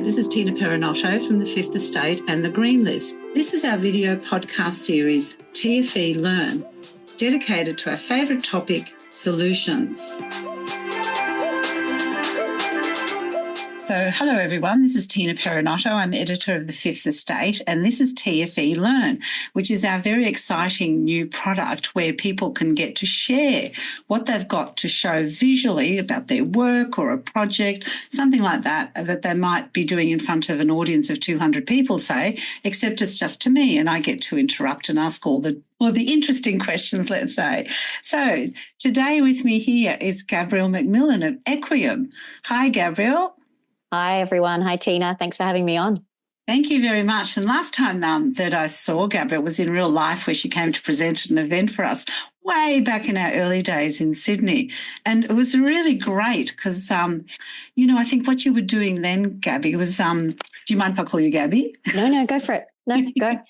Hi, this is Tina Perinotto from the Fifth Estate and the Green List. This is our video podcast series, TFE Learn, dedicated to our favourite topic, solutions. So, hello everyone, this is Tina Perinotto. I'm editor of the Fifth Estate, and this is TFE Learn, which is our very exciting new product where people can get to share what they've got to show visually about their work or a project, something like that, that they might be doing in front of an audience of 200 people, say, except it's just to me and I get to interrupt and ask all the interesting questions, let's say. So today with me here is Gabrielle McMillan of Equiem. Hi, Gabrielle. Hi, everyone. Hi, Tina. Thanks for having me on. Thank you very much. And last time that I saw Gabrielle was in real life, where she came to present an event for us way back in our early days in Sydney. And it was really great because, I think what you were doing then, Gabby, was, do you mind if I call you Gabby? No, go for it. No, go.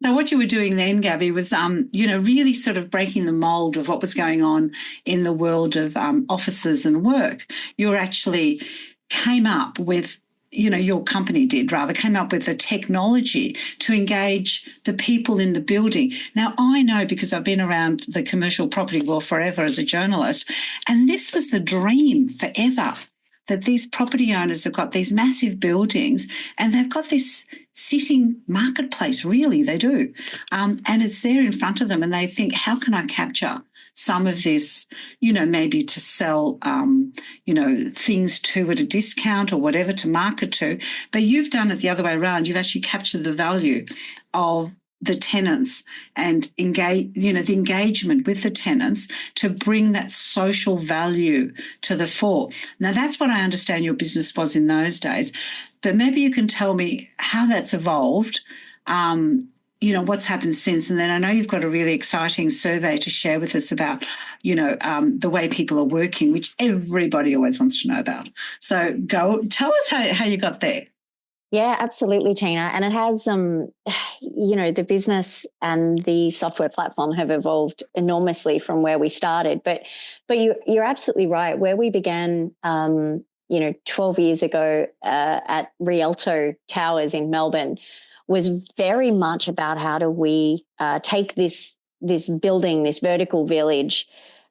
Now, what you were doing then, Gabby, was, really sort of breaking the mould of what was going on in the world of offices and work. You were actually came up with, your company came up with the technology to engage the people in the building. Now, I know because I've been around the commercial property world forever as a journalist, and this was the dream forever, that these property owners have got these massive buildings and they've got this sitting marketplace, really, they do. And it's there in front of them and they think, how can I capture some of this, maybe to sell, things to at a discount or whatever to market to. But you've done it the other way around. You've actually captured the value of the tenants and the engagement with the tenants to bring that social value to the fore. Now, that's what I understand your business was in those days. But maybe you can tell me how that's evolved, what's happened since. And then I know you've got a really exciting survey to share with us about, the way people are working, which everybody always wants to know about. So tell us how you got there. Yeah, absolutely, Tina. And it has, the business and the software platform have evolved enormously from where we started. But you're absolutely right. Where we began, 12 years ago at Rialto Towers in Melbourne was very much about how do we take this building, this vertical village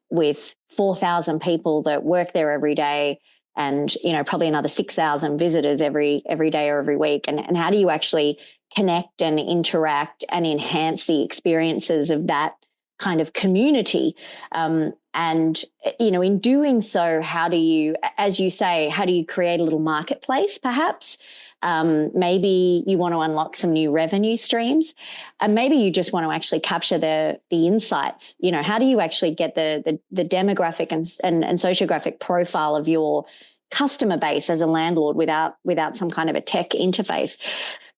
with 4,000 people that work there every day, and probably another 6,000 visitors every day or every week. And how do you actually connect and interact and enhance the experiences of that kind of community? In doing so, how do you, as you say, how do you create a little marketplace, perhaps? Maybe you want to unlock some new revenue streams, and maybe you just want to actually capture the insights. How do you actually get the demographic and sociographic profile of your customer base as a landlord without some kind of a tech interface?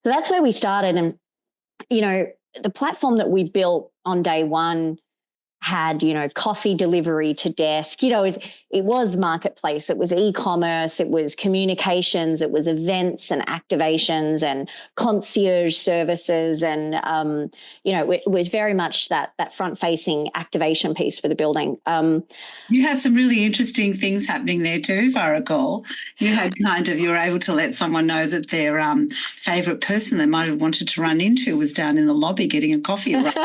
So that's where we started. And, the platform that we built on day one had, coffee delivery to desk, it was marketplace, it was e-commerce, it was communications, it was events and activations and concierge services. And, it was very much that front-facing activation piece for the building. You had some really interesting things happening there too, if I recall. You were able to let someone know that their favourite person they might have wanted to run into was down in the lobby getting a coffee. Right?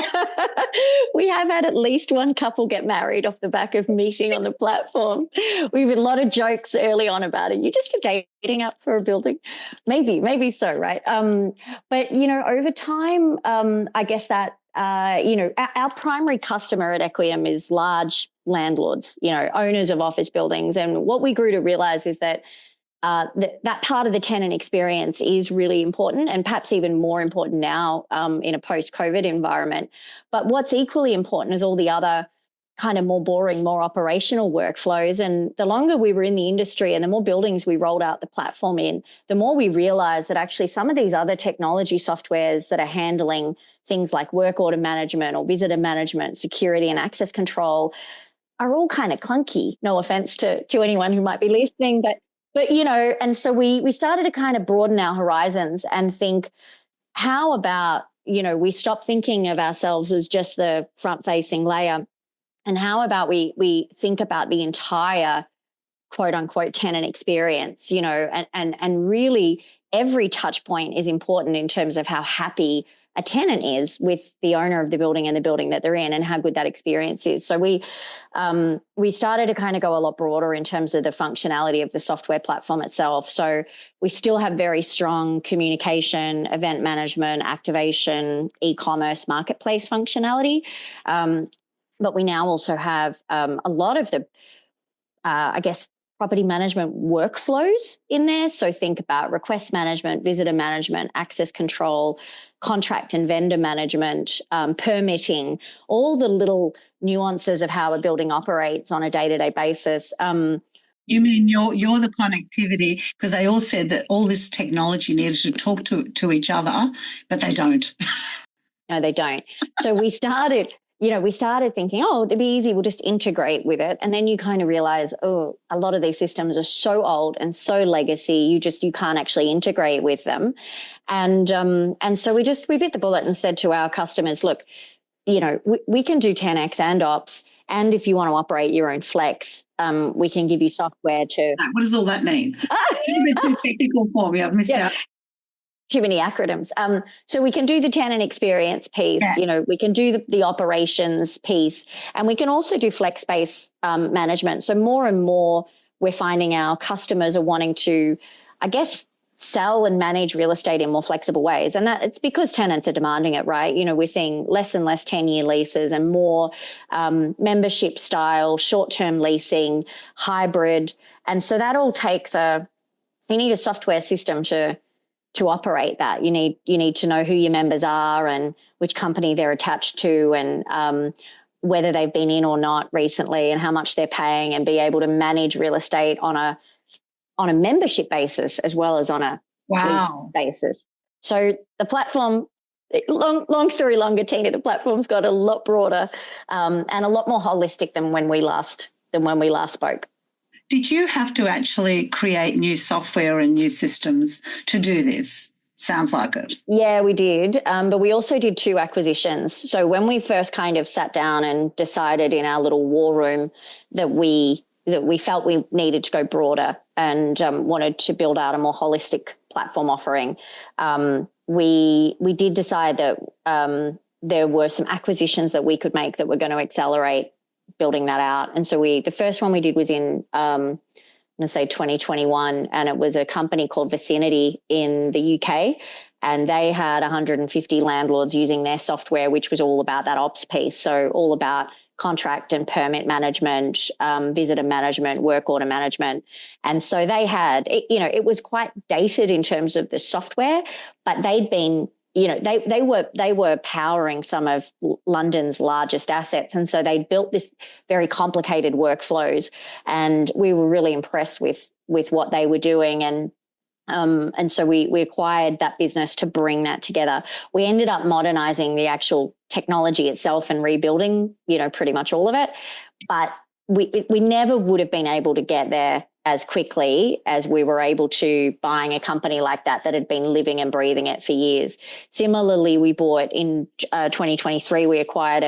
We have had at least one couple get married off the back of meeting on the platform. We've had a lot of jokes early on about it. You just a dating app for a building? Maybe so, right? But, over time, I guess that, our primary customer at Equiem is large landlords, owners of office buildings. And what we grew to realize is that that part of the tenant experience is really important, and perhaps even more important now in a post-COVID environment. But what's equally important is all the other kind of more boring, more operational workflows. And the longer we were in the industry and the more buildings we rolled out the platform in, the more we realized that actually some of these other technology softwares that are handling things like work order management or visitor management, security and access control are all kind of clunky. No offense to anyone who might be listening, but and so we started to kind of broaden our horizons and think, how about, we stop thinking of ourselves as just the front-facing layer, and how about we think about the entire quote unquote tenant experience, and really every touch point is important in terms of how happy a tenant is with the owner of the building and the building that they're in and how good that experience is. So we started to kind of go a lot broader in terms of the functionality of the software platform itself. So we still have very strong communication, event management, activation, e-commerce, marketplace functionality. But we now also have a lot of the, property management workflows in there. So think about request management, visitor management, access control, contract and vendor management, permitting, all the little nuances of how a building operates on a day-to-day basis. You mean you're the connectivity, because they all said that all this technology needed to talk to each other, but they don't. No, they don't. So we started thinking, oh, it'd be easy, we'll just integrate with it. And then you kind of realize, oh, a lot of these systems are so old and so legacy, you can't actually integrate with them. And so we bit the bullet and said to our customers, look, we can do 10X and ops. And if you want to operate your own flex, we can give you software to... What does all that mean? It's a bit too technical for me. I've missed out. Too many acronyms. So we can do the tenant experience piece, we can do the operations piece, and we can also do flex space management. So more and more we're finding our customers are wanting to, sell and manage real estate in more flexible ways. And that it's because tenants are demanding it, right? We're seeing less and less 10-year leases and more membership style, short-term leasing, hybrid. And so that all takes you need a software system to operate that. You need to know who your members are and which company they're attached to, and whether they've been in or not recently, and how much they're paying, and be able to manage real estate on a membership basis as well as on a lease basis. So the platform, long story longer, Tina, the platform's got a lot broader and a lot more holistic than when we last spoke. Did you have to actually create new software and new systems to do this? Sounds like it. Yeah, we did. But we also did 2 acquisitions. So when we first kind of sat down and decided in our little war room that we felt we needed to go broader and wanted to build out a more holistic platform offering, we did decide that there were some acquisitions that we could make that were going to accelerate building that out. And so the first one we did was in, I'm going to say 2021, and it was a company called Vicinity in the UK, and they had 150 landlords using their software, which was all about that ops piece. So all about contract and permit management, visitor management, work order management. And so they had, it was quite dated in terms of the software, but they'd been, they were powering some of London's largest assets. And so they built this very complicated workflows, and we were really impressed with what they were doing. And so we acquired that business to bring that together. We ended up modernizing the actual technology itself and rebuilding, pretty much all of it. But we never would have been able to get there as quickly as we were able to buying a company like that had been living and breathing it for years. Similarly, we bought in 2023, we acquired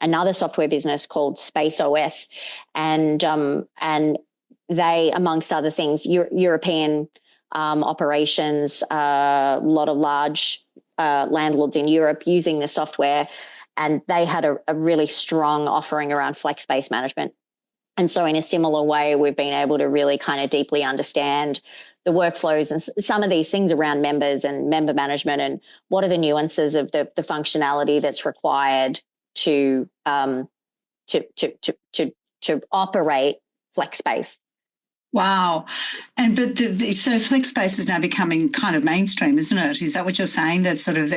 another software business called Space OS, and they, amongst other things, European operations, a lot of large landlords in Europe using the software, and they had a really strong offering around flex space management. And so in a similar way, we've been able to really kind of deeply understand the workflows and some of these things around members and member management, and what are the nuances of the functionality that's required to operate flex space. Wow. But so flex space is now becoming kind of mainstream, isn't it? Is that what you're saying? That sort of,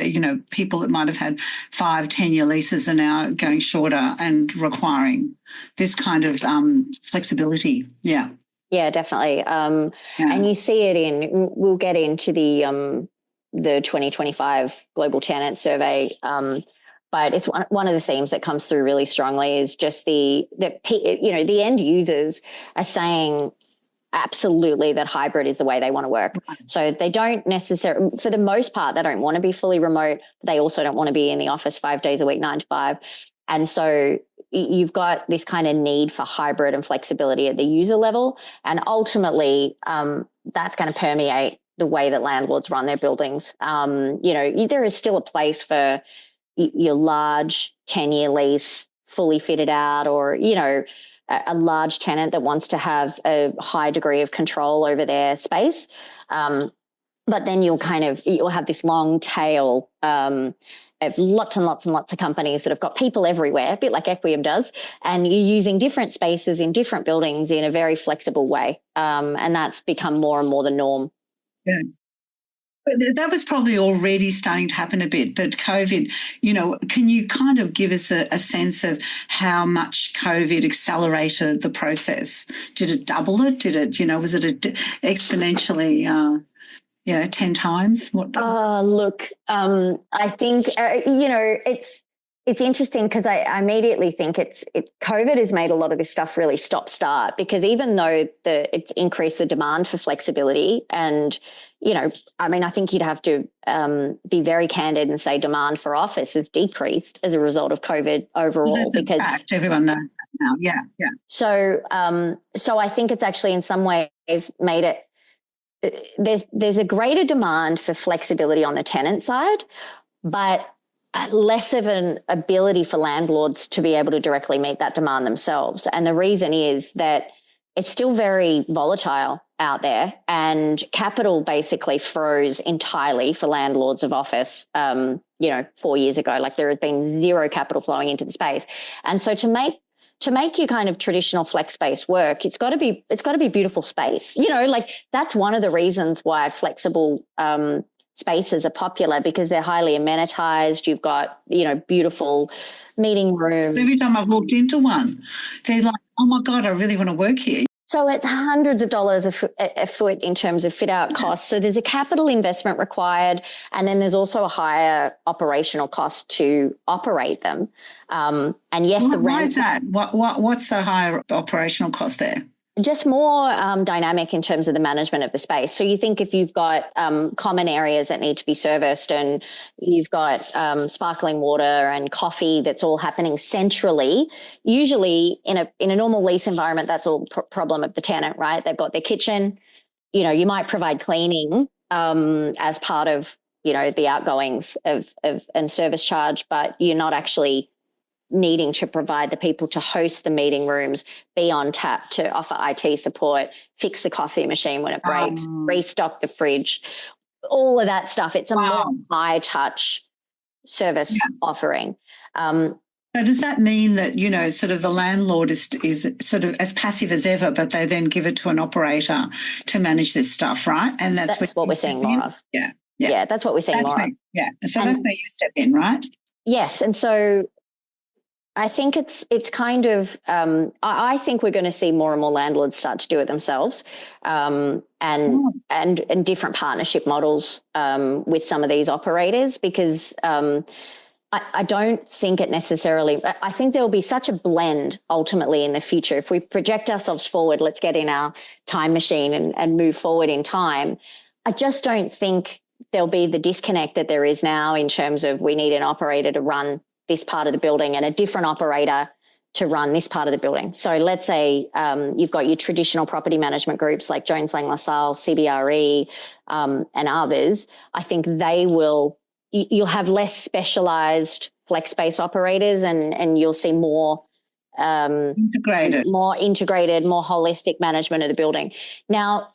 people that might have had 5-10-year leases are now going shorter and requiring this kind of flexibility. Yeah. Yeah, definitely. And you see it we'll get into the 2025 Global Tenant Survey, but it's one of the themes that comes through really strongly is just the end users are saying absolutely that hybrid is the way they want to work. So they don't necessarily, for the most part, they don't want to be fully remote. They also don't want to be in the office 5 days a week, 9 to 5. And so you've got this kind of need for hybrid and flexibility at the user level. And ultimately, that's going to permeate the way that landlords run their buildings. There is still a place for your large 10-year lease, fully fitted out, or, a large tenant that wants to have a high degree of control over their space. But then you'll have this long tail of lots and lots and lots of companies that have got people everywhere, a bit like Equiem does, and you're using different spaces in different buildings in a very flexible way. And that's become more and more the norm. Yeah. But that was probably already starting to happen a bit. But COVID, can you kind of give us a sense of how much COVID accelerated the process? Did it double it? Did it, was it exponentially 10 times? What? Look, I think, it's interesting because I immediately think COVID has made a lot of this stuff really stop-start, because even though it's increased the demand for flexibility, and, I think you'd have to be very candid and say demand for office has decreased as a result of COVID overall. Well, that's a fact. Everyone knows that now. Yeah, yeah. So I think it's actually in some ways made it, there's a greater demand for flexibility on the tenant side, but less of an ability for landlords to be able to directly meet that demand themselves. And the reason is that it's still very volatile out there, and capital basically froze entirely for landlords of office, 4 years ago. Like, there has been zero capital flowing into the space. And so to make your kind of traditional flex space work, it's got to be beautiful space. That's one of the reasons why flexible spaces are popular, because they're highly amenitized. You've got, beautiful meeting rooms. So every time I've walked into one, they're like, oh my God, I really want to work here. So it's hundreds of dollars a foot in terms of fit out costs. So there's a capital investment required, and then there's also a higher operational cost to operate them. And yes, the rent. Why is that? What's the higher operational cost there? Just more dynamic in terms of the management of the space. So you think if you've got common areas that need to be serviced, and you've got sparkling water and coffee that's all happening centrally, usually in a normal lease environment, that's all problem of the tenant, right? They've got their kitchen, you might provide cleaning as part of, the outgoings of and service charge, but you're not actually needing to provide the people to host the meeting rooms, be on tap to offer IT support, fix the coffee machine when it breaks, restock the fridge, all of that stuff. It's a more high touch service offering. So does that mean that, sort of the landlord is sort of as passive as ever, but they then give it to an operator to manage this stuff, right? And that's what we're seeing more of. Yeah. Yeah, that's what we're seeing more of. Yeah. So that's where you step in, right? Yes. And so I think it's kind of, I think we're going to see more and more landlords start to do it themselves, and different partnership models with some of these operators, because I don't think it necessarily, I think there will be such a blend ultimately in the future. If we project ourselves forward, let's get in our time machine and move forward in time. I just don't think there'll be the disconnect that there is now in terms of we need an operator to run this part of the building and a different operator to run this part of the building. So let's say you've got your traditional property management groups like Jones Lang LaSalle, CBRE, and others. I think you'll have less specialized flex space operators, and you'll see more integrated, more holistic management of the building. Now,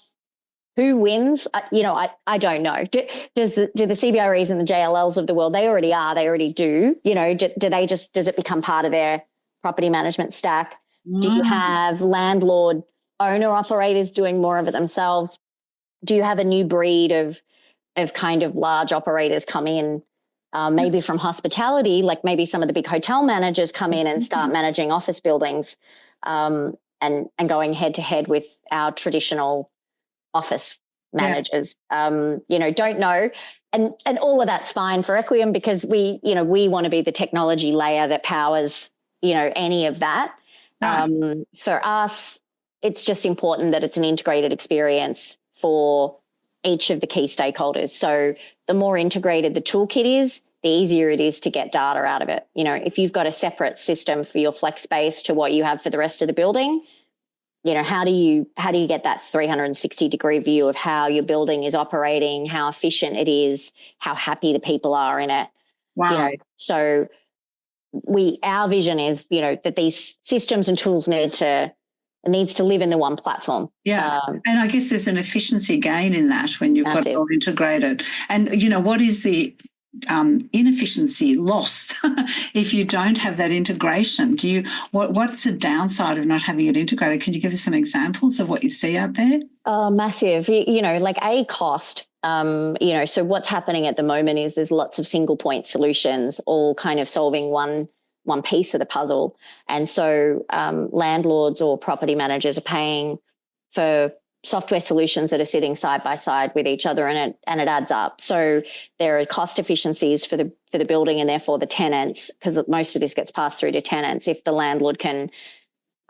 who wins? I don't know. Do the CBREs and the JLLs of the world, they already do. Does it become part of their property management stack? Do you have landlord owner operators doing more of it themselves? Do you have a new breed of kind of large operators come in, maybe from hospitality, like maybe some of the big hotel managers come in and start managing office buildings, and going head to head with our traditional office managers? Don't know. And all of that's fine for Equiem, because we want to be the technology layer that powers, any of that. For us, it's just important that it's an integrated experience for each of the key stakeholders. So the more integrated the toolkit is, the easier it is to get data out of it. If you've got a separate system for your flex space to what you have for the rest of the building, how do you get that 360-degree view of how your building is operating, how efficient it is, how happy the people are in it. Wow. So our vision is, that these systems and tools needs to live in the one platform. Yeah. And I guess there's an efficiency gain in that when you've got it all integrated. And, what is the inefficiency loss if you don't have that integration? What's the downside of not having it integrated? Can you give us some examples of what you see out there? Massive. Like cost. So what's happening at the moment is there's lots of single point solutions all kind of solving one piece of the puzzle. And so landlords or property managers are paying for software solutions that are sitting side by side with each other, and it adds up. So there are cost efficiencies for the building and therefore the tenants, because most of this gets passed through to tenants if the landlord can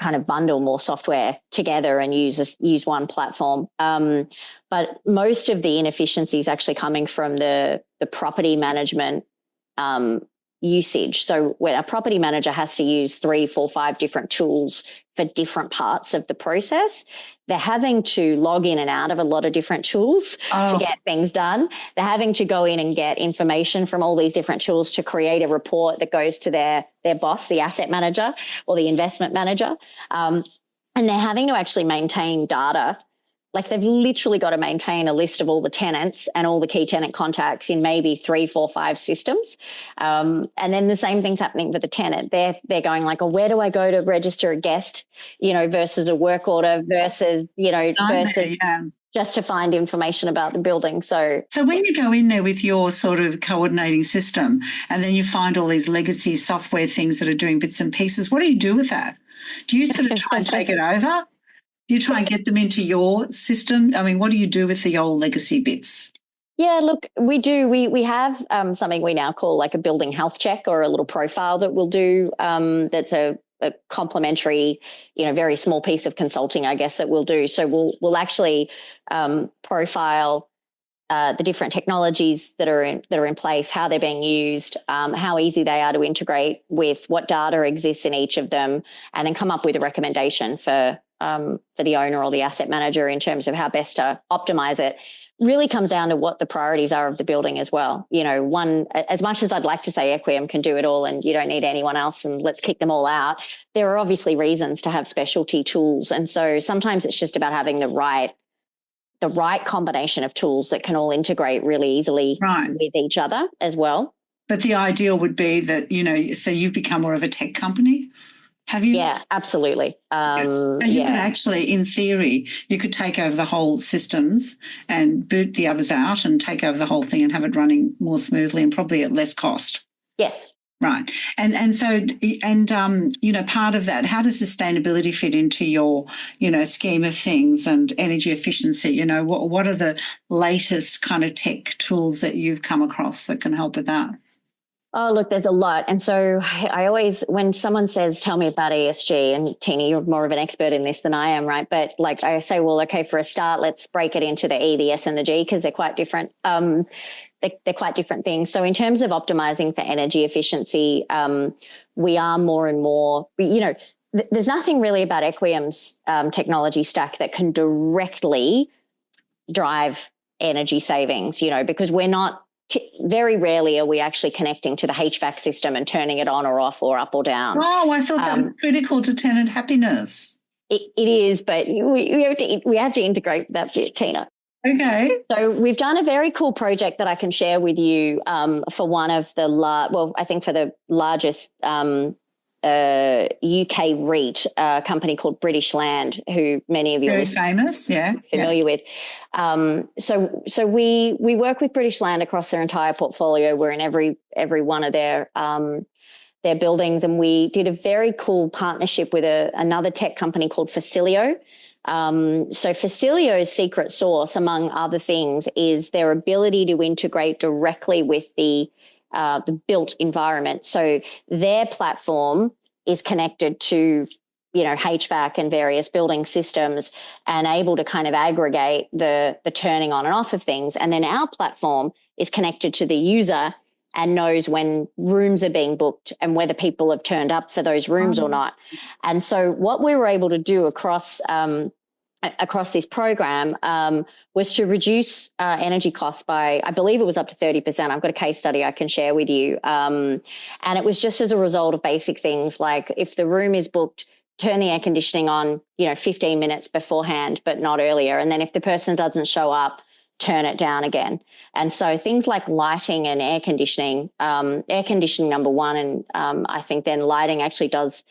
kind of bundle more software together and use one platform. But most of the inefficiency is actually coming from the property management usage. So when a property manager has to use 3, 4, 5 different tools for different parts of the process, they're having to log in and out of a lot of different tools to get things done. They're having to go in and get information from all these different tools to create a report that goes to their boss, the asset manager or the investment manager. And they're having to actually maintain data. Like they've literally got to maintain a list of all the tenants and all the key tenant contacts in maybe 3, 4, 5 systems. And then the same thing's happening with the tenant. They're going like, where do I go to register a guest, versus a work order versus just to find information about the building. So when you go in there with your sort of coordinating system and then you find all these legacy software things that are doing bits and pieces, what do you do with that? Do you sort of try and take it over? Do you try and get them into your system? I mean, what do you do with the old legacy bits? Yeah, look, we do. We have something we now call like a building health check or a little profile that we'll do. That's a complementary, very small piece of consulting, I guess, that we'll do. So we'll actually profile the different technologies that are in place, how they're being used, how easy they are to integrate with, what data exists in each of them, and then come up with a recommendation for the owner or the asset manager in terms of how best to optimize it. Really comes down to what the priorities are of the building as well. As much as I'd like to say Equiem can do it all and you don't need anyone else and let's kick them all out, there are obviously reasons to have specialty tools. And so sometimes it's just about having the right combination of tools that can all integrate really easily with each other as well. But the ideal would be that, so you've become more of a tech company. Have you? Yeah, absolutely. So you could actually, in theory, you could take over the whole systems and boot the others out and take over the whole thing and have it running more smoothly and probably at less cost. Yes. Right. And so, part of that, how does sustainability fit into your, scheme of things and energy efficiency? What are the latest kind of tech tools that you've come across that can help with that? Oh, look, there's a lot. And so I always, when someone says, tell me about ESG, and Tina, you're more of an expert in this than I am, right? But like I say, well, okay, for a start, let's break it into the E, the S and the G, because they're quite different. They're quite different things. So in terms of optimizing for energy efficiency, we are more and more, there's nothing really about Equiem's technology stack that can directly drive energy savings, because we're not, very rarely are we actually connecting to the HVAC system and turning it on or off or up or down. Oh, I thought that was critical to tenant happiness. It is, but we have to integrate that bit, Tina. Okay. So we've done a very cool project that I can share with you for one of the I think for the largest UK REIT, a company called British Land, who many of you very famous, familiar with. So we work with British Land across their entire portfolio. We're in every one of their buildings, and we did a very cool partnership with another tech company called Facilio. So Facilio's secret sauce, among other things, is their ability to integrate directly with the built environment. So their platform is connected to, HVAC and various building systems and able to kind of aggregate the turning on and off of things. And then our platform is connected to the user and knows when rooms are being booked and whether people have turned up for those rooms or not. And so what we were able to do across this program was to reduce energy costs by, I believe it was up to 30%. I've got a case study I can share with you. And it was just as a result of basic things like if the room is booked, turn the air conditioning on, 15 minutes beforehand, but not earlier. And then if the person doesn't show up, turn it down again. And so things like lighting and air conditioning number one, and I think then lighting actually does,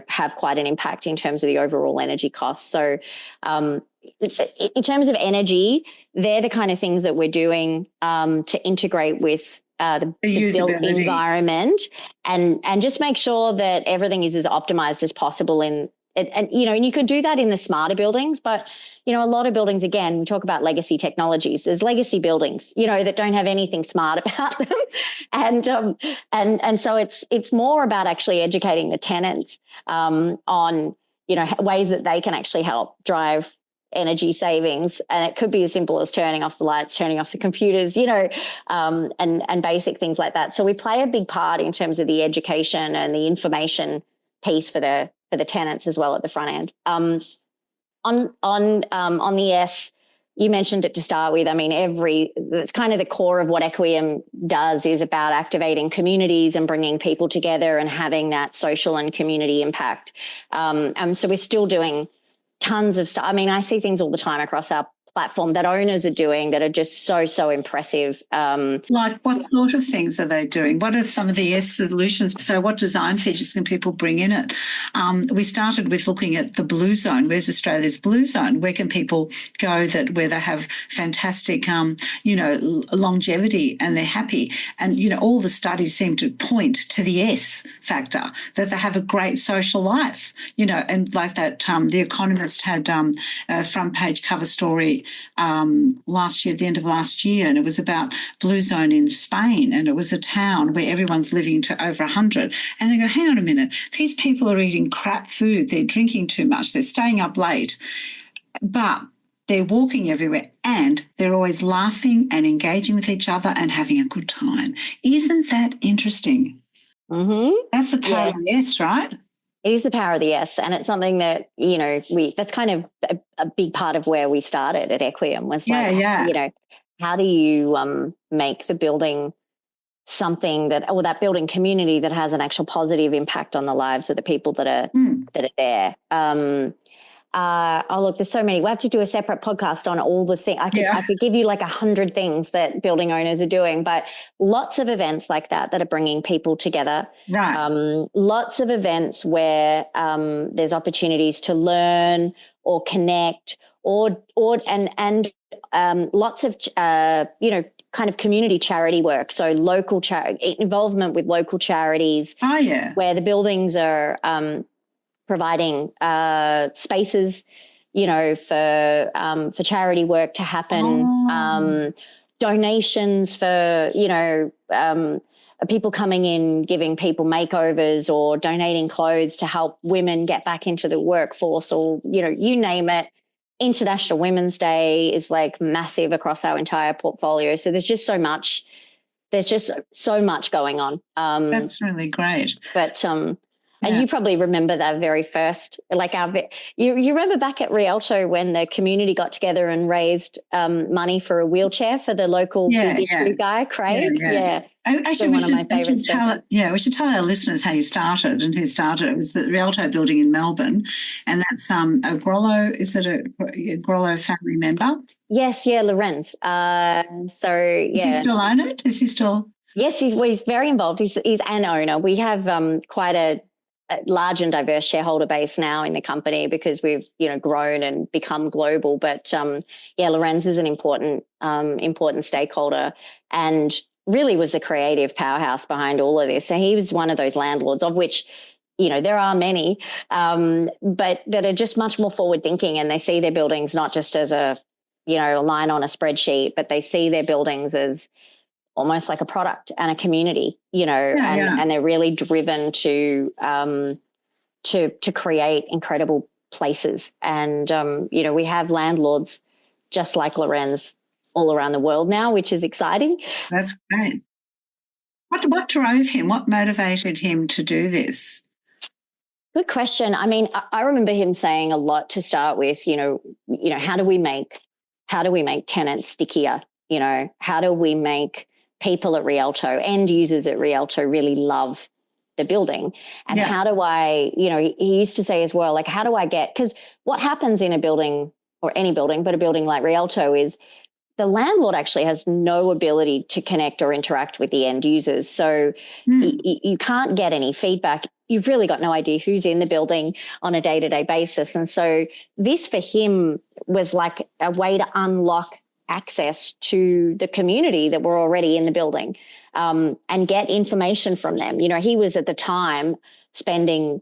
have quite an impact in terms of the overall energy costs. So in terms of energy, they're the kind of things that we're doing to integrate with the built environment and just make sure that everything is as optimized as possible and you could do that in the smarter buildings, but, a lot of buildings, again, we talk about legacy technologies. There's legacy buildings, that don't have anything smart about them. And so it's more about actually educating the tenants on, ways that they can actually help drive energy savings. And it could be as simple as turning off the lights, turning off the computers, and basic things like that. So we play a big part in terms of the education and the information piece for the tenants as well at the front end. On the S, you mentioned it to start with. I mean, that's kind of the core of what Equiem does is about activating communities and bringing people together and having that social and community impact. So we're still doing tons of stuff. I mean, I see things all the time across our platform that owners are doing that are just so impressive. Like what sort of things are they doing? What are some of the solutions? So what design features can people bring in it? We started with looking at the blue zone. Where's Australia's blue zone? Where can people go where they have fantastic, longevity and they're happy? And, all the studies seem to point to the S factor, that they have a great social life, and like that, The Economist had a front page cover story last year, at the end of last year, and it was about Blue Zone in Spain, and it was a town where everyone's living to over 100. And they go, hang on a minute, these people are eating crap food, they're drinking too much, they're staying up late, but they're walking everywhere and they're always laughing and engaging with each other and having a good time. Isn't that interesting? Mm-hmm. That's the power of yes, right? It is the power of the yes. And it's something that, that's kind of a big part of where we started at Equiem was how do you make the building something that building community that has an actual positive impact on the lives of the people that are there. Look, there's so many. We have to do a separate podcast on all the things. I could give you like 100 things that building owners are doing, but lots of events like that are bringing people together. Right. Lots of events where there's opportunities to learn or connect and lots of, kind of community charity work. So local involvement with local charities. Oh, yeah. Where the buildings are providing spaces, for charity work to happen, donations for, people coming in, giving people makeovers or donating clothes to help women get back into the workforce or, you name it. International Women's Day is like massive across our entire portfolio. So there's just so much going on. That's really great. But, and you probably remember that very first, you remember back at Rialto when the community got together and raised money for a wheelchair for the local issue guy, Craig? Yeah. Actually, one of my favourites. We should tell our listeners how you started and who started. It was the Rialto building in Melbourne, and that's a Grollo. Is it a Grollo family member? Yes, Lorenz. Is he still own it? Is he still? Yes, he's very involved. He's an owner. We have quite a large and diverse shareholder base now in the company because we've grown and become global. But Lorenz is an important stakeholder and really was the creative powerhouse behind all of this. So he was one of those landlords, of which there are many, but that are just much more forward thinking, and they see their buildings not just as a line on a spreadsheet, but they see their buildings as almost like a product and a community, and they're really driven to create incredible places. And, we have landlords just like Lorenz all around the world now, which is exciting. That's great. What drove him? What motivated him to do this? Good question. I mean, I remember him saying a lot to start with, how do we make tenants stickier? How do we make people at Rialto, end users at Rialto, really love the building? And how do I, he used to say as well, like, how do I get, because what happens in a building, or any building, but a building like Rialto, is the landlord actually has no ability to connect or interact with the end users. So you can't get any feedback. You've really got no idea who's in the building on a day-to-day basis. And so this for him was like a way to unlock access to the community that were already in the building, and get information from them. He was at the time spending,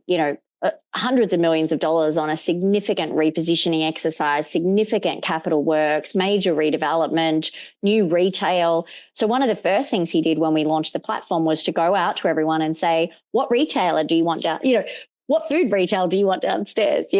hundreds of millions of dollars on a significant repositioning exercise, significant capital works, major redevelopment, new retail. So one of the first things he did when we launched the platform was to go out to everyone and say, what retailer do you want down, what food retail do you want downstairs,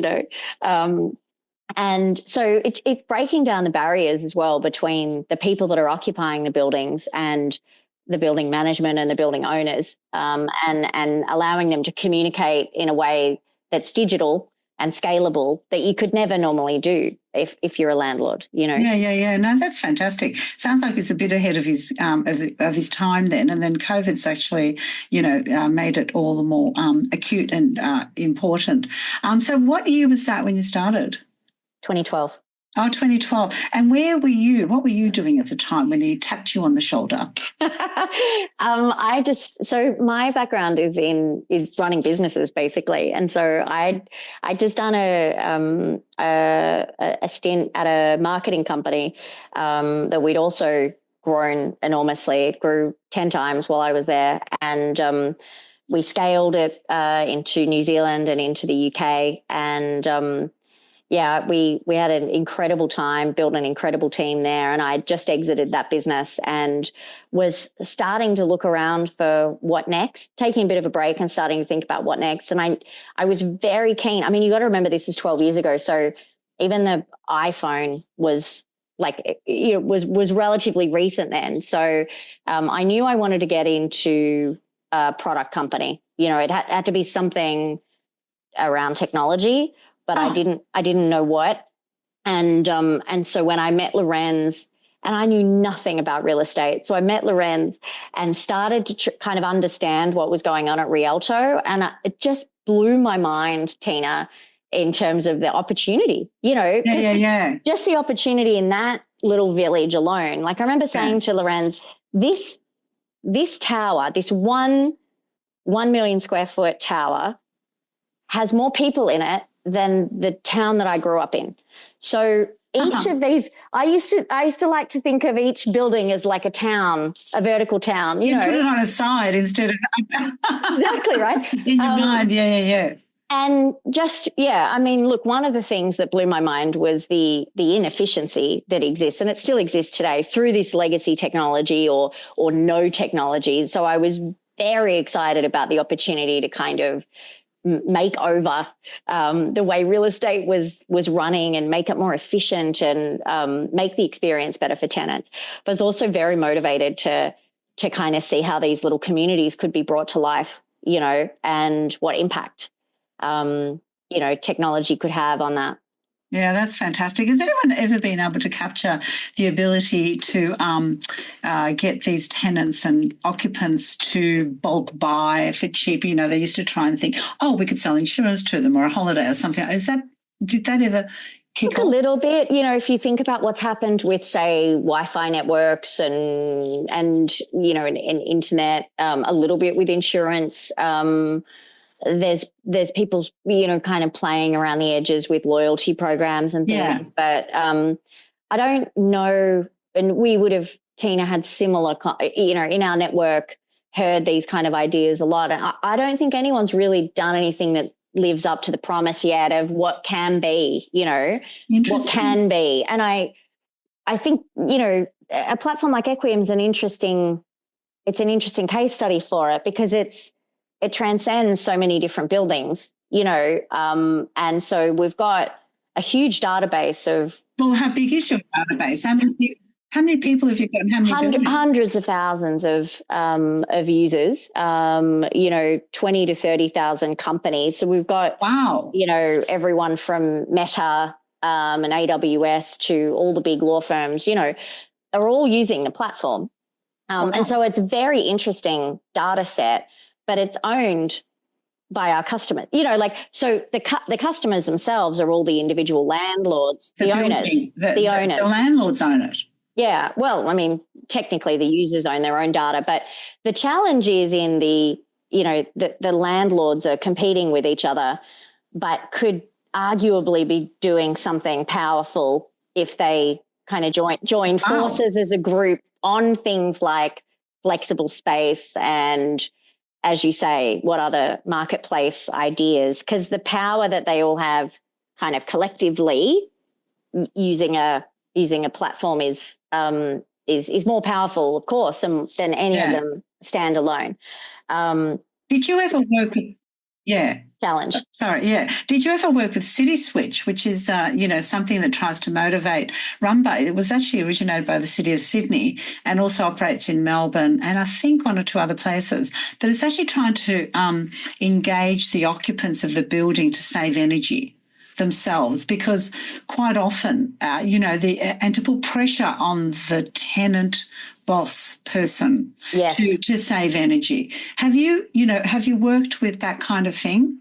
and so it's breaking down the barriers as well between the people that are occupying the buildings and the building management and the building owners, and allowing them to communicate in a way that's digital and scalable that you could never normally do if you're a landlord, Yeah. No, that's fantastic. Sounds like it's a bit ahead of his of his time then, and then COVID's actually, made it all the more acute and important. So what year was that when you started? 2012. Oh, 2012. And where were you? What were you doing at the time when he tapped you on the shoulder? So my background is running businesses basically. And so I'd just done a stint at a marketing company that we'd also grown enormously. It grew 10 times while I was there. And we scaled it into New Zealand and into the UK. And we had an incredible time, built an incredible team there, and I just exited that business and was starting to look around for what next, taking a bit of a break and starting to think about what next. And I was very keen. I mean, you got to remember this is 12 years ago, so even the iPhone was was relatively recent then. So I knew I wanted to get into a product company. It had to be something around technology, but I didn't know what. And so when I met Lorenz, and I knew nothing about real estate, so I met Lorenz and started to kind of understand what was going on at Rialto, and it just blew my mind, Tina, in terms of the opportunity. Just the opportunity in that little village alone. Like I remember saying to Lorenz, this tower, this 1 million square foot tower, has more people in it than the town that I grew up in. So each of these, I used to like to think of each building as like a town, a vertical town. You put it on a side instead of exactly right in your mind. Yeah. And just I mean, look, one of the things that blew my mind was the inefficiency that exists, and it still exists today through this legacy technology or no technology. So I was very excited about the opportunity to kind of make over the way real estate was running and make it more efficient and make the experience better for tenants. But I was also very motivated to kind of see how these little communities could be brought to life, and what impact technology could have on that. Yeah, that's fantastic. Has anyone ever been able to capture the ability to get these tenants and occupants to bulk buy for cheap? They used to try and think, we could sell insurance to them or a holiday or something. Did that ever kick off? A little bit. If you think about what's happened with, say, Wi-Fi networks and internet, a little bit with insurance. There's people, kind of playing around the edges with loyalty programs and things, but I don't know. And we would have, Tina, had similar, in our network, heard these kind of ideas a lot. And I don't think anyone's really done anything that lives up to the promise yet of what can be, what can be. And I think, a platform like Equiem is an interesting case study for it, because it transcends so many different buildings, and so we've got a huge database of. Well, how big is your database? How many people have you got and how many buildings? Hundreds of thousands of users, 20 to 30,000 companies. So we've got, everyone from Meta and AWS to all the big law firms, are all using the platform. And so it's a very interesting data set, but it's owned by our customers. So the customers themselves are all the individual landlords, the owners. The owners. The landlords own it. Yeah. Well, I mean, technically the users own their own data, but the challenge is in the landlords are competing with each other, but could arguably be doing something powerful if they kind of join forces as a group on things like flexible space and, as you say, what other marketplace ideas, because the power that they all have kind of collectively using a platform is more powerful, of course, than any of them standalone. Did you ever work with challenge? Did you ever work with City Switch, which is something that tries to motivate? It was actually originated by the City of Sydney and also operates in Melbourne and I think one or two other places. But it's actually trying to engage the occupants of the building to save energy themselves, because quite often, and to put pressure on the tenant boss person to save energy. Have you worked with that kind of thing?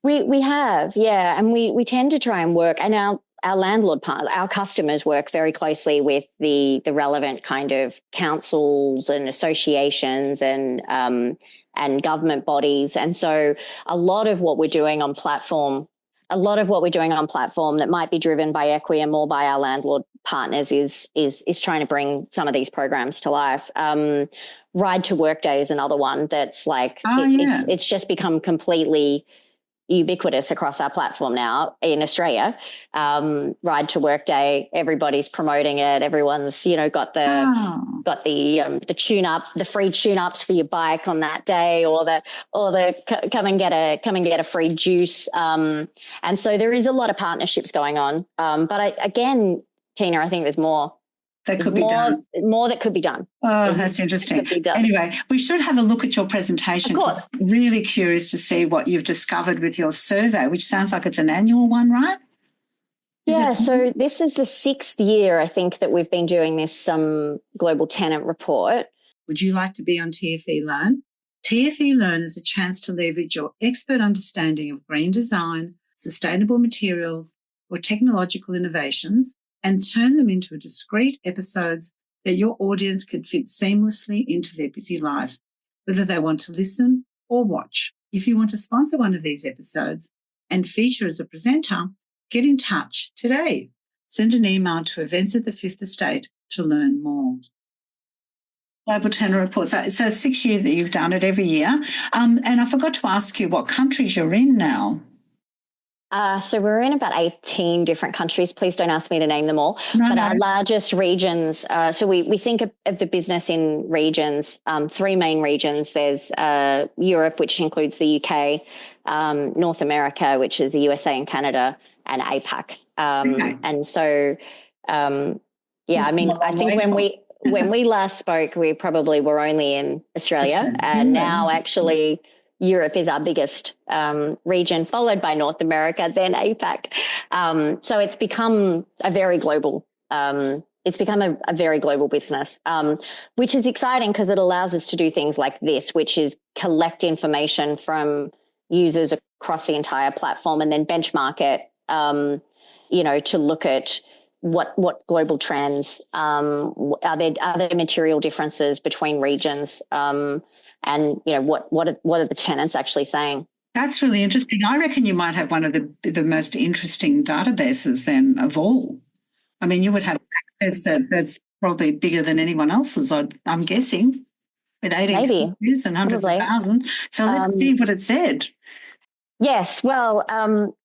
We have, yeah, and we tend to try and work, and our landlord part, our customers work very closely with the relevant kind of councils and associations and government bodies, and so a lot of what we're doing on platform that might be driven by Equiem or by our landlord partners is trying to bring some of these programs to life. Ride to Work Day is another one that's it's just become completely ubiquitous across our platform now in Australia. Ride to Work Day, everybody's promoting it. Everyone's got the tune up, the free tune ups for your bike on that day, or the come and get a free juice. And so there is a lot of partnerships going on. But again, Tina, I think there's more. That could be done. More that could be done. Oh, that's interesting. Anyway, we should have a look at your presentation. Of course. I'm really curious to see what you've discovered with your survey, which sounds like it's an annual one, right? So this is the 6th year, I think, that we've been doing this global tenant report. Would you like to be on TFE Learn? TFE Learn is a chance to leverage your expert understanding of green design, sustainable materials, or technological innovations and turn them into discrete episodes that your audience could fit seamlessly into their busy life, whether they want to listen or watch. If you want to sponsor one of these episodes and feature as a presenter, get in touch today. Send an email to events@the5th to learn more. Global Tenant Report. So 6 years that you've done it every year. And I forgot to ask you what countries you're in now. So we're in about 18 different countries. Please don't ask me to name them all. Our largest regions, so we think of the business in regions, 3 main regions. There's Europe, which includes the UK, North America, which is the USA and Canada, and APAC. And so, I think when we last spoke, we probably were only in Australia, and now actually Europe is our biggest region, followed by North America, then APAC. So it's become a very global. It's become a very global business, which is exciting because it allows us to do things like this, which is collect information from users across the entire platform and then benchmark it. To look at what global trends are there material differences between regions. And what are the tenants actually saying? That's really interesting. I reckon you might have one of the most interesting databases then of all. I mean, you would have access that's probably bigger than anyone else's, I'm guessing, with 80 countries and hundreds of thousands. So let's see what it said. Yes, well,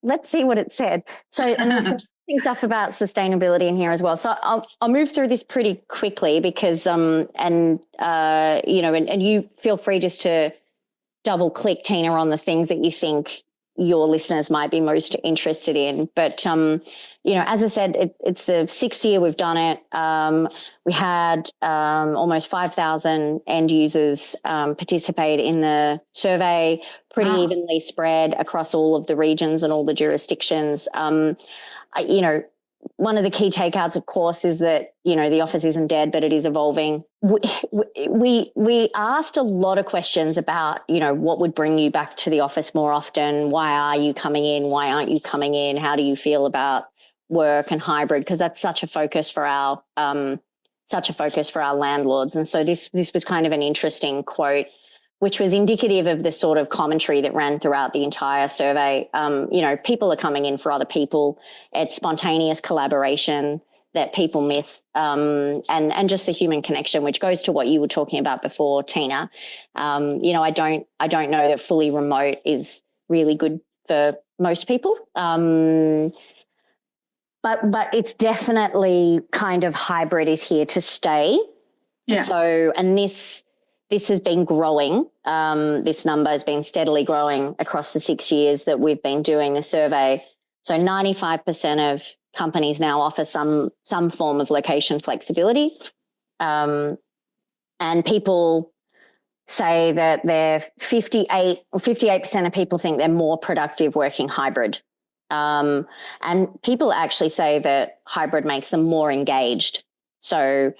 let's see what it said. So, and there's some stuff about sustainability in here as well. So I'll move through this pretty quickly because, and you feel free just to double click, Tina, on the things that you think your listeners might be most interested in. But, as I said, it's the 6th year we've done it. We had almost 5,000 end users participate in the survey, pretty evenly spread across all of the regions and all the jurisdictions. One of the key takeouts, of course, is that, the office isn't dead, but it is evolving. We asked a lot of questions about, what would bring you back to the office more often? Why are you coming in? Why aren't you coming in? How do you feel about work and hybrid? Because that's such a focus for our landlords. And so this was kind of an interesting quote, which was indicative of the sort of commentary that ran throughout the entire survey. People are coming in for other people. It's spontaneous collaboration that people miss, and just the human connection, which goes to what you were talking about before, Tina. I don't know that fully remote is really good for most people. But it's definitely kind of hybrid is here to stay. Yeah. So, and this has been growing. This number has been steadily growing across the 6 years that we've been doing the survey. So 95% of companies now offer some form of location flexibility. And people say that they're 58% of people think they're more productive working hybrid. And people actually say that hybrid makes them more engaged. So,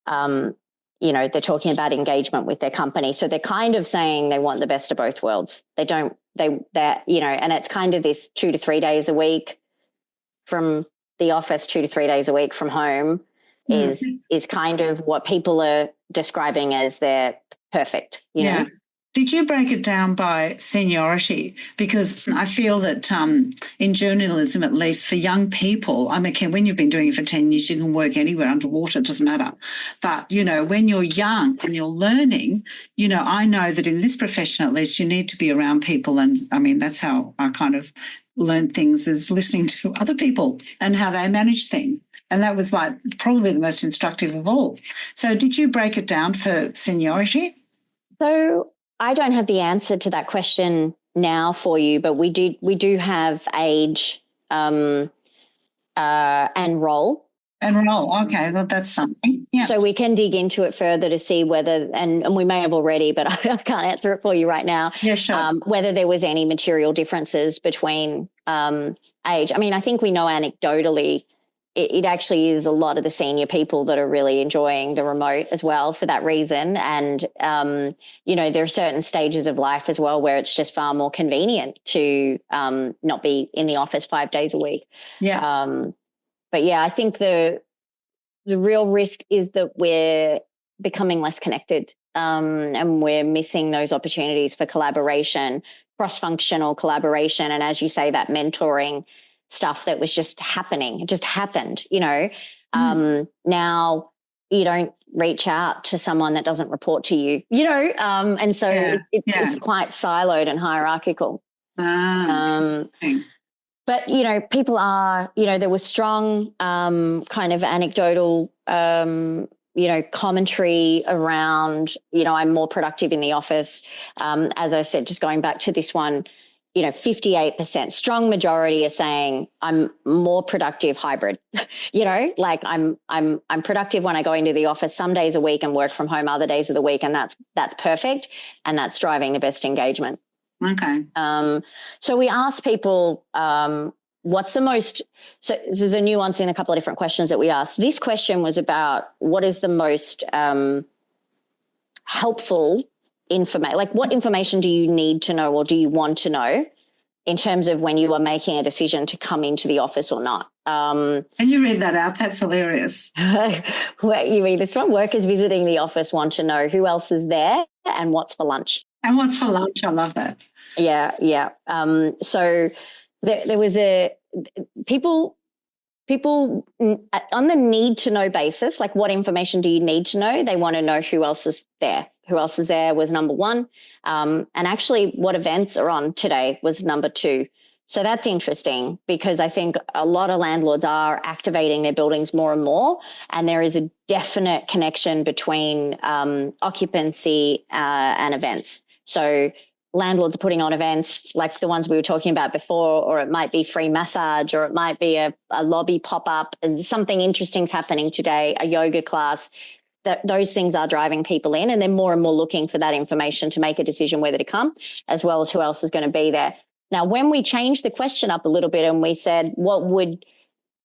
they're talking about engagement with their company. So they're kind of saying they want the best of both worlds. And it's kind of this 2 to 3 days a week from the office, 2 to 3 days a week from home is kind of what people are describing as their perfect, know? Did you break it down by seniority? Because I feel that in journalism, at least for young people, when you've been doing it for 10 years, you can work anywhere underwater, it doesn't matter. But, when you're young and you're learning, I know that in this profession, at least, you need to be around people. And, that's how I kind of learned things, is listening to other people and how they manage things. And that was probably the most instructive of all. So did you break it down for seniority? So I don't have the answer to that question now for you, but we do have age and role. And role, okay, well, that's something. Yeah. So we can dig into it further to see whether, and we may have already, but I can't answer it for you right now. Yeah, sure. Whether there was any material differences between age. I think we know anecdotally it actually is a lot of the senior people that are really enjoying the remote as well for that reason. And, there are certain stages of life as well where it's just far more convenient to not be in the office 5 days a week. Yeah. But yeah, I think the real risk is that we're becoming less connected and we're missing those opportunities for collaboration, cross-functional collaboration. And as you say, that mentoring stuff that was just happening. It just happened, Now you don't reach out to someone that doesn't report to you, and so it's quite siloed and hierarchical. But, people are, there was strong kind of anecdotal, commentary around, I'm more productive in the office. As I said, just going back to this one, 58%, strong majority are saying I'm more productive hybrid, I'm productive when I go into the office some days a week and work from home other days of the week. And that's perfect. And that's driving the best engagement. Okay. So we asked people, what's the most, so there's a nuance in a couple of different questions that we asked. This question was about what is the most helpful information, what information do you need to know or do you want to know in terms of when you are making a decision to come into the office or not? Can you read that out? That's hilarious. Well, you read this one. Workers visiting the office want to know who else is there and what's for lunch. And what's for lunch? I love that. Yeah. So there was people on the need to know basis, what information do you need to know? They want to know who else is there. Who else is there was number one. And actually what events are on today was number two. So that's interesting because I think a lot of landlords are activating their buildings more and more. And there is a definite connection between occupancy and events. So landlords are putting on events like the ones we were talking about before, or it might be free massage, or it might be a lobby pop-up and something interesting's happening today, a yoga class, that those things are driving people in, and they're more and more looking for that information to make a decision whether to come, as well as who else is going to be there. Now, when we changed the question up a little bit and we said, what would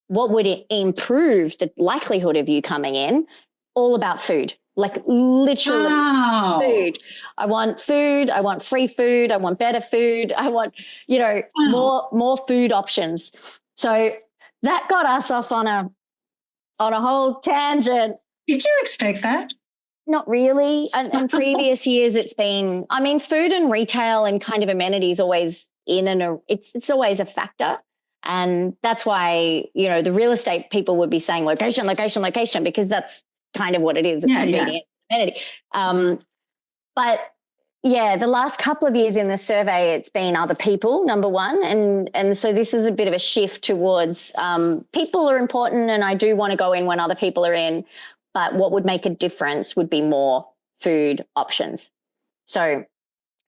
it improve the likelihood of you coming in? All about food, like literally food. I want food. I want free food. I want better food. I want, more food options. So that got us off on a whole tangent. Did you expect that? Not really. And in previous years, it's been, food and retail and kind of amenities always it's always a factor. And that's why, the real estate people would be saying location, location, location, because that's kind of what it is. It's convenient amenity. But yeah, the last couple of years in the survey, it's been other people, number one. And so this is a bit of a shift towards people are important, and I do want to go in when other people are in. But what would make a difference would be more food options. So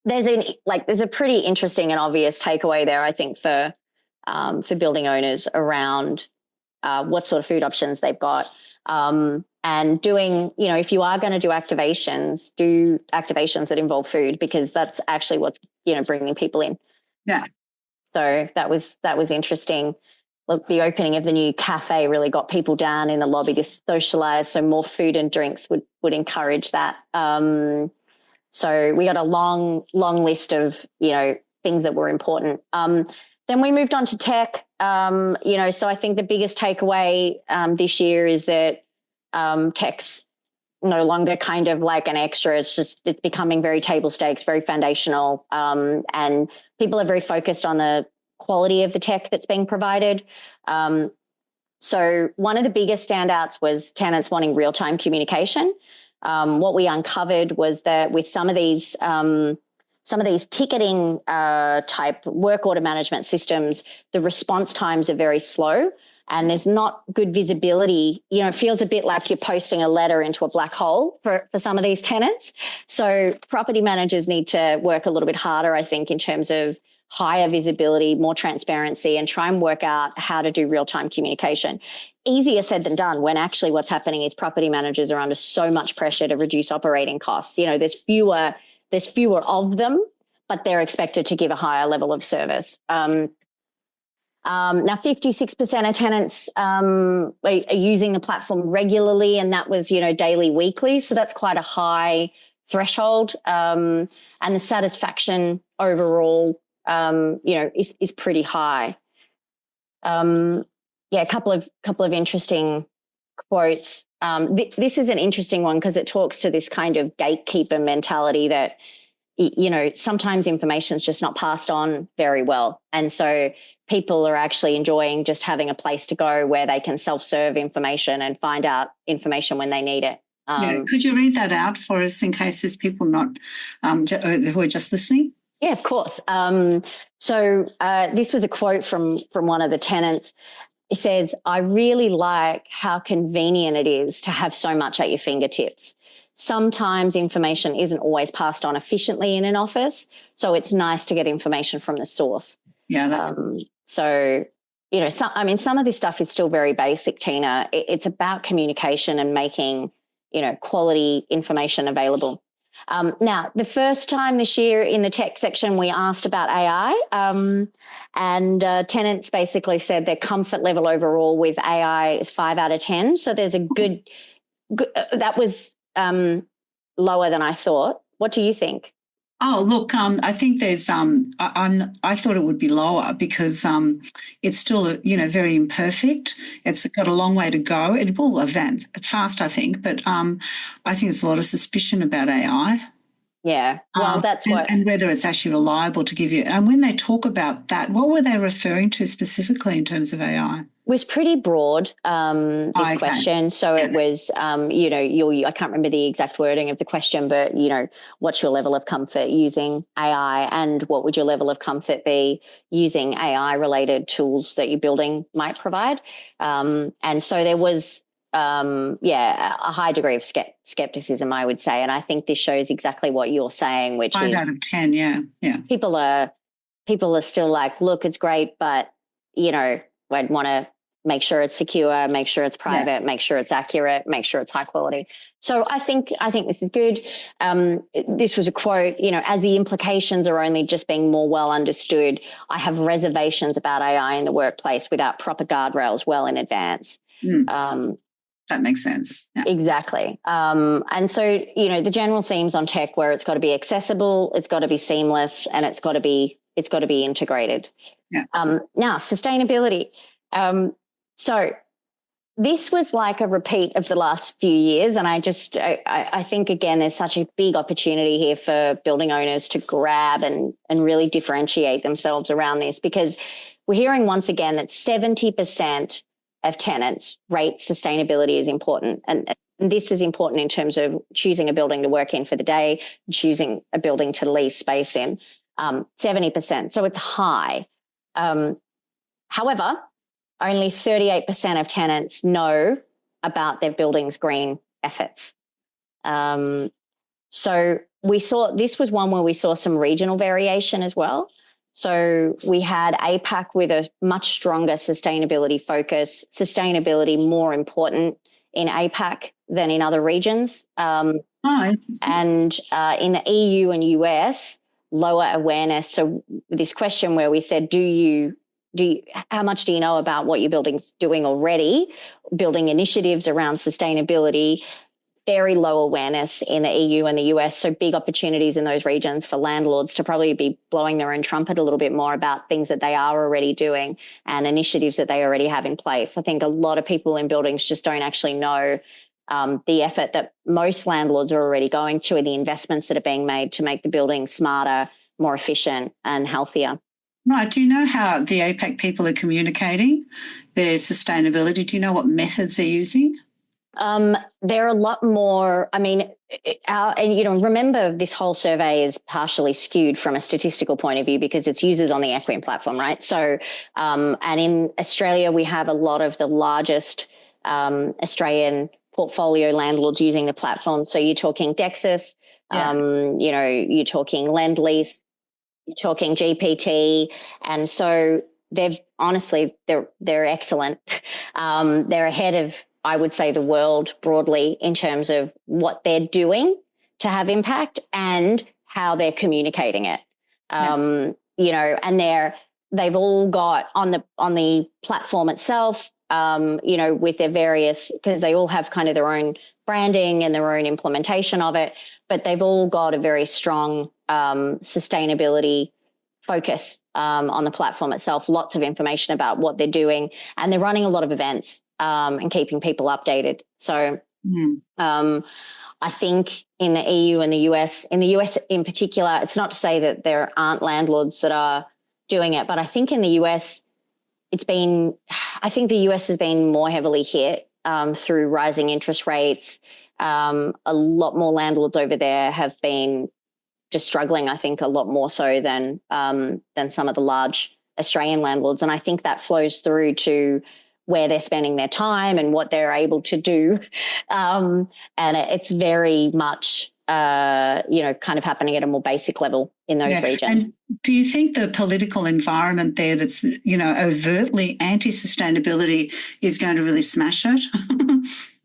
there's a pretty interesting and obvious takeaway there, I think, for building owners around what sort of food options they've got. And doing, if you are going to do activations that involve food, because that's actually what's, bringing people in. Yeah. So that was interesting. Look, the opening of the new cafe really got people down in the lobby to socialize. So more food and drinks would encourage that. So we got a long list of, things that were important. Then we moved on to tech. So I think the biggest takeaway this year is that tech's no longer kind of like an extra. It's becoming very table stakes, very foundational. And people are very focused on the quality of the tech that's being provided. So one of the biggest standouts was tenants wanting real-time communication. What we uncovered was that with some of these ticketing type work order management systems, the response times are very slow and there's not good visibility. It feels a bit like you're posting a letter into a black hole for some of these tenants. So property managers need to work a little bit harder, I think, in terms of higher visibility, more transparency, and try and work out how to do real-time communication. Easier said than done, when actually what's happening is property managers are under so much pressure to reduce operating costs. There's fewer of them, but they're expected to give a higher level of service. Now, 56% of tenants are using the platform regularly, and that was, daily, weekly. So that's quite a high threshold. And the satisfaction overall, is pretty high. A couple of interesting quotes. This is an interesting one because it talks to this kind of gatekeeper mentality that, sometimes information is just not passed on very well. And so people are actually enjoying just having a place to go where they can self-serve information and find out information when they need it. Could you read that out for us in case there's people not who are just listening? Yeah, of course. So this was a quote from one of the tenants. It says, "I really like how convenient it is to have so much at your fingertips. Sometimes information isn't always passed on efficiently in an office, so it's nice to get information from the source." Yeah, that's... So, some of this stuff is still very basic, Tina. It's about communication and making, quality information available. Now, the first time this year in the tech section, we asked about AI, and tenants basically said their comfort level overall with AI is 5 out of 10. So there's a good that was lower than I thought. What do you think? Oh, look, I think there's I thought it would be lower because it's still, very imperfect. It's got a long way to go. It will advance fast, I think, but I think there's a lot of suspicion about AI. Yeah, well, that's what... And whether it's actually reliable to give you... And when they talk about that, what were they referring to specifically in terms of AI? It was pretty broad, this question. So it was, I can't remember the exact wording of the question, but, what's your level of comfort using AI, and what would your level of comfort be using AI-related tools that your building might provide? And so there was a high degree of skepticism, I would say. And I think this shows exactly what you're saying, which 5 is out of 10, yeah. People are still like, look, it's great, but, I'd want to make sure it's secure, make sure it's private, make sure it's accurate, make sure it's high quality. So I think this is good. This was a quote, as the implications are only just being more well understood, I have reservations about AI in the workplace without proper guardrails well in advance. That makes sense. Yeah. Exactly. And so, the general themes on tech where it's got to be accessible, it's got to be seamless, and it's got to be integrated. Yeah. Now, sustainability. So this was like a repeat of the last few years. And I think, again, there's such a big opportunity here for building owners to grab and really differentiate themselves around this, because we're hearing once again that 70% of tenants rate sustainability as important. And this is important in terms of choosing a building to work in for the day, choosing a building to lease space in, 70%. So it's high. However, only 38% of tenants know about their building's green efforts. So this was one where we saw some regional variation as well. So we had APAC with a much stronger sustainability focus, sustainability more important in APAC than in other regions. And in the EU and US, lower awareness. So this question where we said, how much do you know about what your building's doing already? Building initiatives around sustainability, very low awareness in the EU and the US. So big opportunities in those regions for landlords to probably be blowing their own trumpet a little bit more about things that they are already doing and initiatives that they already have in place. I think a lot of people in buildings just don't actually know the effort that most landlords are already going to and the investments that are being made to make the building smarter, more efficient and healthier. Right. Do you know how the APAC people are communicating their sustainability? Do you know what methods they're using? They're a lot more, remember this whole survey is partially skewed from a statistical point of view because it's users on the Equiem platform, right? So, and in Australia, we have a lot of the largest Australian portfolio landlords using the platform. So you're talking Dexus, you're talking Lend-Lease, you're talking GPT. And so they're excellent. They're ahead of, I would say, the world broadly in terms of what they're doing to have impact and how they're communicating it. And they've all got on the platform itself, with their various, because they all have kind of their own branding and their own implementation of it, but they've all got a very strong sustainability focus on the platform itself, lots of information about what they're doing, and they're running a lot of events and keeping people updated. So I think in the EU and the US, in the US in particular, it's not to say that there aren't landlords that are doing it, but I think in the US, the US has been more heavily hit through rising interest rates. A lot more landlords over there have been just struggling, I think, a lot more so than some of the large Australian landlords. And I think that flows through to where they're spending their time and what they're able to do. And it's very much, kind of happening at a more basic level in those regions. And do you think the political environment there that's, overtly anti-sustainability is going to really smash it?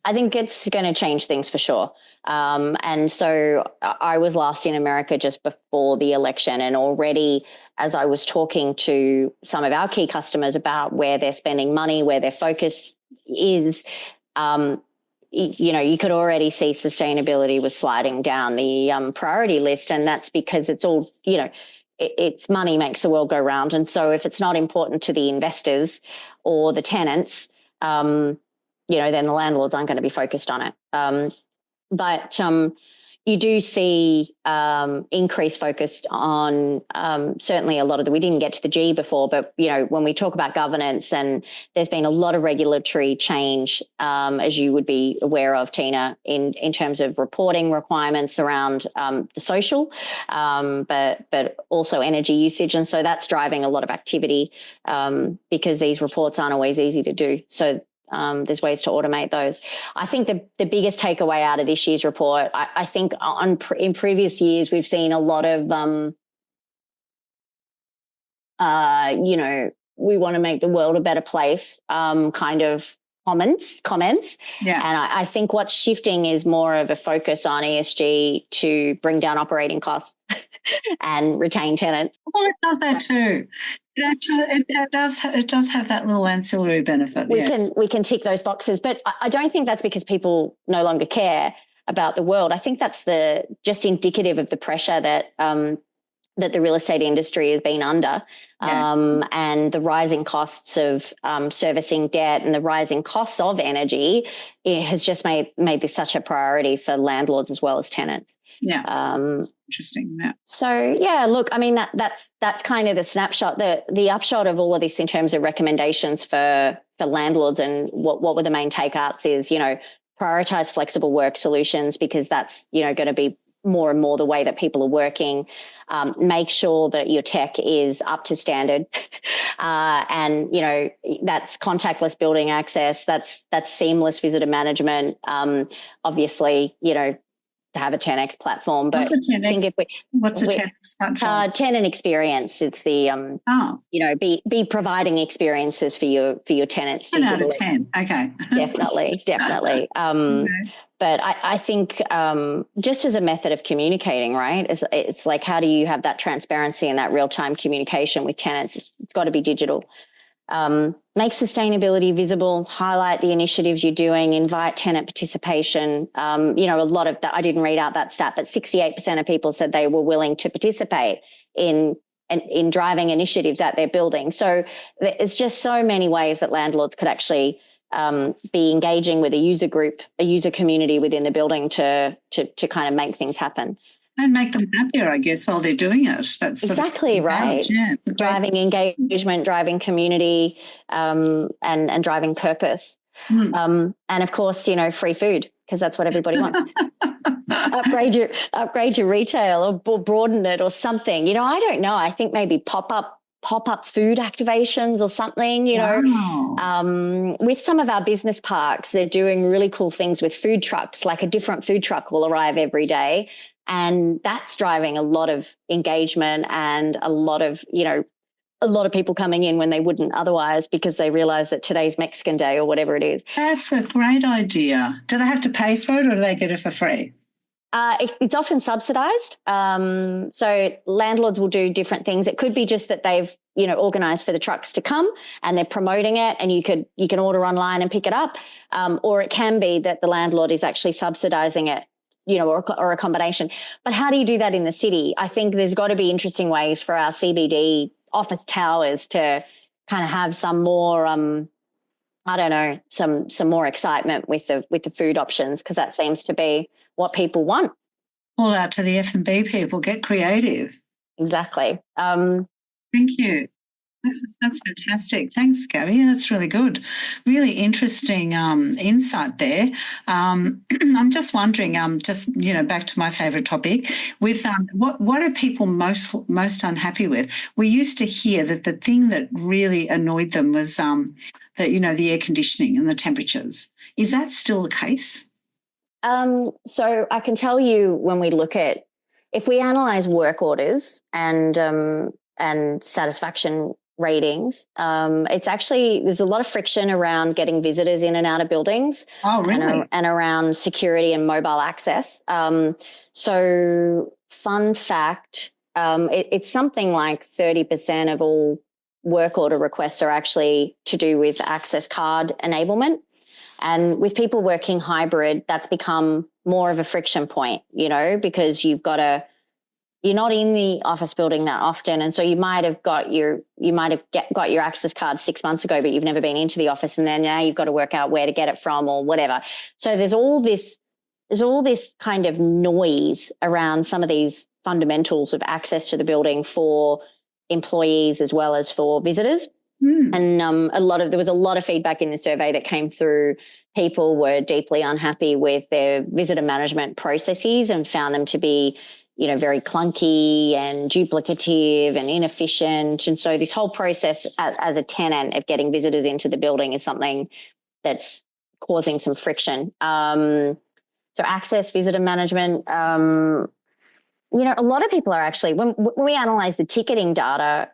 I think it's going to change things for sure. And so I was last in America just before the election, and already as I was talking to some of our key customers about where they're spending money, where their focus is, you could already see sustainability was sliding down the priority list. And that's because it's all, it's money makes the world go round. And so if it's not important to the investors or the tenants, then the landlords aren't going to be focused on it. But you do see increased focus on certainly a lot of we didn't get to the G before, but, when we talk about governance, and there's been a lot of regulatory change, as you would be aware of, Tina, in terms of reporting requirements around the social, but also energy usage. And so that's driving a lot of activity because these reports aren't always easy to do. So There's ways to automate those. I think the biggest takeaway out of this year's report, I think in previous years, we've seen a lot of, we want to make the world a better place, kind of comments. Yeah. And I think what's shifting is more of a focus on ESG to bring down operating costs and retain tenants. Well, it does that too. It does have that little ancillary benefit. We can tick those boxes, but I don't think that's because people no longer care about the world. I think that's just indicative of the pressure that the real estate industry has been under, and the rising costs of servicing debt and the rising costs of energy. It has just made this such a priority for landlords as well as tenants. Yeah. Interesting. Yeah. So yeah, look, I mean that's kind of the snapshot. The upshot of all of this in terms of recommendations for landlords and what were the main takeouts is, prioritize flexible work solutions, because that's, going to be more and more the way that people are working. Make sure that your tech is up to standard, and that's contactless building access. That's seamless visitor management. Obviously, to have a 10x platform. But what's a 10x? What's a 10x platform? Tenant experience. It's the be providing experiences for your tenants. 10 out of 10. Okay. Definitely. Okay. But I think just as a method of communicating, right? It's like, how do you have that transparency and that real-time communication with tenants? It's got to be digital. Make sustainability visible, highlight the initiatives you're doing, invite tenant participation. A lot of that, I didn't read out that stat, but 68% of people said they were willing to participate in driving initiatives at their building. So there's just so many ways that landlords could actually be engaging with a user group, a user community within the building to kind of make things happen. And make them happier, I guess, while they're doing it. That's exactly right. Yeah, driving engagement, driving community, and driving purpose. And of course, free food, because that's what everybody wants. upgrade your retail or broaden it or something. I don't know. I think maybe pop-up food activations or something, Wow. With some of our business parks, they're doing really cool things with food trucks, like a different food truck will arrive every day. And that's driving a lot of engagement and a lot of people coming in when they wouldn't otherwise, because they realize that today's Mexican Day or whatever it is. That's a great idea. Do they have to pay for it, or do they get it for free? It's often subsidized. So landlords will do different things. It could be just that they've, organized for the trucks to come and they're promoting it, and you can order online and pick it up. Or it can be that the landlord is actually subsidizing it, or a combination. But how do you do that in the city? I think there's got to be interesting ways for our CBD office towers to kind of have some more, some more excitement with the food options, because that seems to be what people want. All out to the F&B people, get creative. Exactly. Thank you. That's fantastic. Thanks, Gabby. That's really good. Really interesting insight there. I'm just wondering, back to my favourite topic, with what are people most unhappy with? We used to hear that the thing that really annoyed them was the air conditioning and the temperatures. Is that still the case? So I can tell you, when we look at, if we analyse work orders and satisfaction ratings, it's actually, there's a lot of friction around getting visitors in and out of buildings. Oh, really? And around security and mobile access. So fun fact, it's something like 30% of all work order requests are actually to do with access card enablement. And with people working hybrid, that's become more of a friction point, because you're not in the office building that often. And so you might have got your access card 6 months ago, but you've never been into the office. And then now you've got to work out where to get it from or whatever. So there's all this kind of noise around some of these fundamentals of access to the building for employees as well as for visitors. And there was a lot of feedback in the survey that came through. People were deeply unhappy with their visitor management processes and found them to be, very clunky and duplicative and inefficient. And so this whole process as a tenant of getting visitors into the building is something that's causing some friction. So access, visitor management, a lot of people are actually, when we analyze the ticketing data,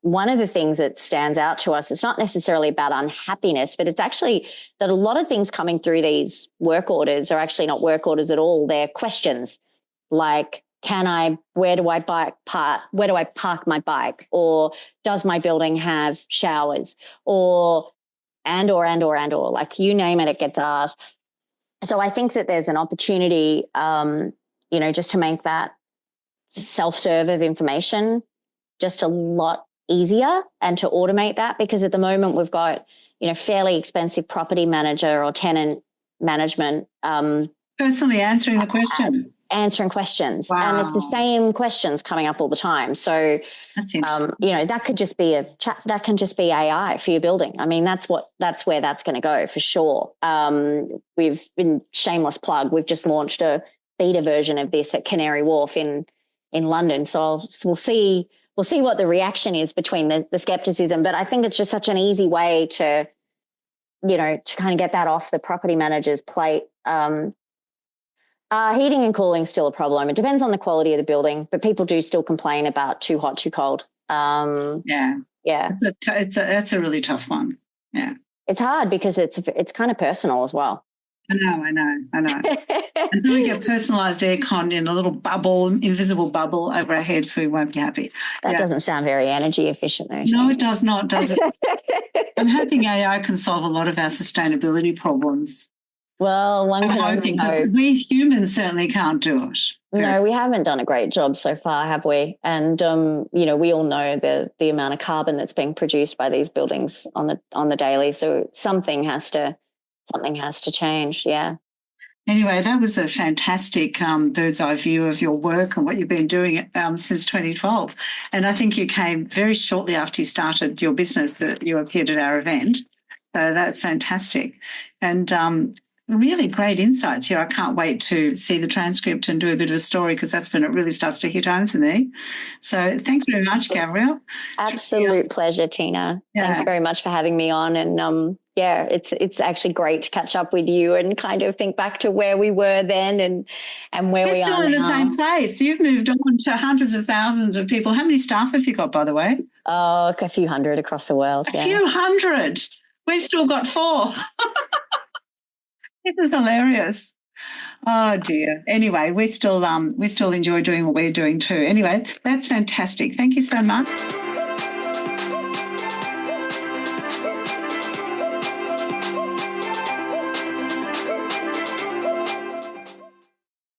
one of the things that stands out to us, it's not necessarily about unhappiness, but it's actually that a lot of things coming through these work orders are actually not work orders at all. They're questions like, where do I park my bike? Or does my building have showers? Or like you name it, it gets asked. So I think that there's an opportunity, just to make that self-serve of information just a lot easier and to automate that, because at the moment we've got, fairly expensive property manager or tenant management. Personally answering the question. Answering questions. Wow. And it's the same questions coming up all the time. So, that's interesting. That could just be that can just be AI for your building. I mean, that's where that's going to go for sure. We've been shameless plug. We've just launched a beta version of this at Canary Wharf in London. So we'll see what the reaction is between the skepticism. But I think it's just such an easy way to, to kind of get that off the property manager's plate. Heating and cooling is still a problem. It depends on the quality of the building, but people do still complain about too hot, too cold. Yeah. That's a really tough one. Yeah. It's hard because it's kind of personal as well. I know. Until we get personalised aircon in a little bubble, invisible bubble over our heads, we won't be happy. That doesn't sound very energy efficient, though. No, it does not, does it? I'm hoping AI can solve a lot of our sustainability problems. Well, one can hope, because we humans certainly can't do it. No, we haven't done a great job so far, have we? And we all know the amount of carbon that's being produced by these buildings on the daily. So something has to change. Yeah. Anyway, that was a fantastic bird's eye view of your work and what you've been doing since 2012. And I think you came very shortly after you started your business that you appeared at our event. So that's fantastic. And really great insights here. I can't wait to see the transcript and do a bit of a story, because that's when it really starts to hit home for me. So thanks very much, Gabrielle. Absolute pleasure, Tina. Yeah. Thanks very much for having me on. And it's actually great to catch up with you and kind of think back to where we were then and where we are now. We're still in the same place. You've moved on to hundreds of thousands of people. How many staff have you got, by the way? Oh, a few hundred across the world. A few hundred. We've still got 4. This is hilarious. Oh dear. Anyway, we still enjoy doing what we're doing too. Anyway, that's fantastic. Thank you so much.